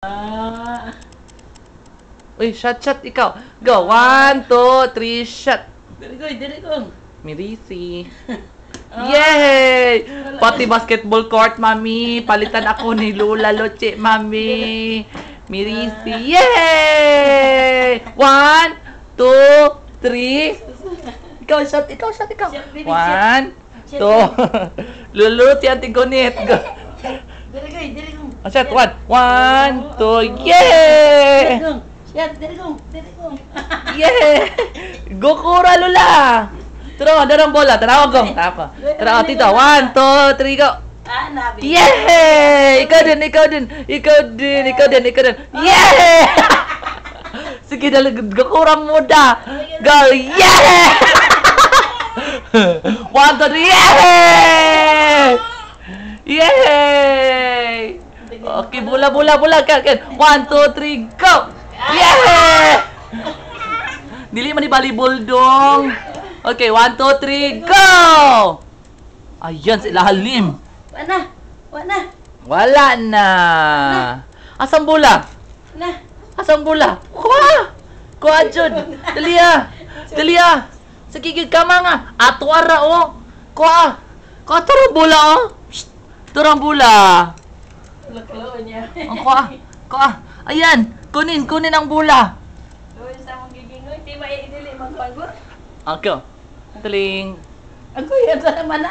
Ah. Uy, shot ikaw. Go. 1, 2, 3, shot. Dili ko. Mirisi. Yay! Pati basketball court, mami. Palitan ako ni Lula Loche, mami. Mirisi. Yay! 1, 2, 3. Ikaw, shot. 1, 2. Luluti ang tigunit. Go. Dili ko. Shot, 1, 2. Yay! Dili ko. Yay! Gokura, Lula! Tara, darang bola. Tara, gong. Tapa. Tara, tito. 1, 2, 3, go. Nabi. Yay! Ikaw din. Yay! Sige, gokura muda. Go. Yay! 1, 2, 3. Yay! Yay! Okay, bola. Kan. 1, 2, 3, go! Yay! Dili man ni volleyball dong. Okay, 1, 2, 3, go! Ayan, sila halim. Wala na. Asang bola? Asang bola? Kuha, Jud. Dalia. Sagigig ka mga. Atwara, oh. Kuha. Tara bola, oh. Shh. Tara bola. Lakaw niya. Kuha. Ayan, kunin ang bola. Sa mong gigingoy, di ba idili magpanggo? Okay. Taling. Ako yan sa mana.